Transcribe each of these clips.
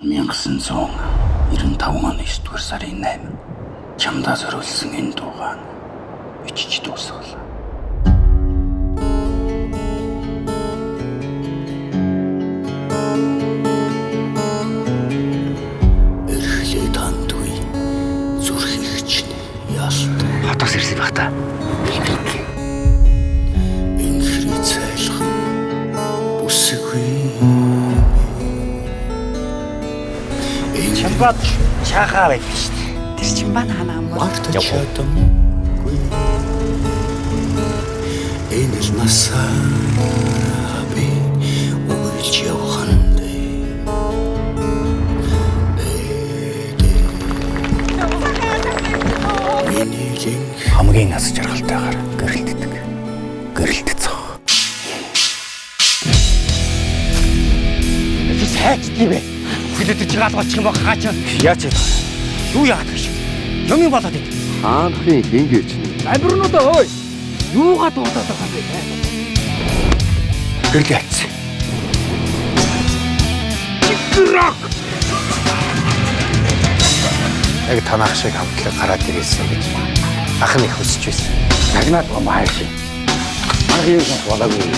1995 оны 9-р сарын 8 чамдаа зориулсан энэ дуугаа бичиж дуусгала. Эрхлээ тандгүй зүрхэгч яалт. Хотоос ирсэн байх та. Инхри цайлхан бүсгүй. Чамбат чахаа байдаг шүү дээ. Тэр чин бана ханаа мөр. Чадамгүй. Энэ л насаа би үгэлж явхандээ. Хамгийн нас жаргалтайгаар гэрэлтдэг. Гэрэлтцэх. Чи сайч тийм ээ. Хүлээдэж гаалгачих юм байгаа ч яач вэ? Юу яагаад гэж? Юм болоод идэв. Хаанхын хингэж. Амбирнуудаа ой. Юугаа дуудаад байгаа юм бэ? Гэрэлтц. Чиграк. Яг танах шиг хамтлаг гараад ирсэн гэж ахны хүсэж байсан. Нагнаад гомаа шиг. Анхны юм болоогүй.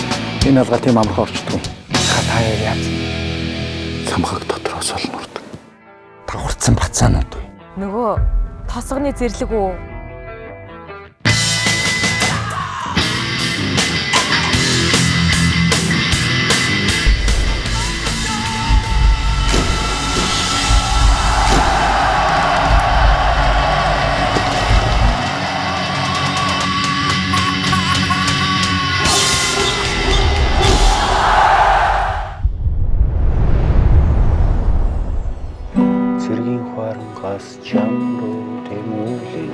Энэ алга тийм амархан орчдгүй. Хатаа яа. Самхаг дотроос олнорд. Тавхарцсан бацаанууд уу? Нөгөө тосгоны зэрлэг үү? Цэргийн хуарангаас чам руу тэмүүлээ.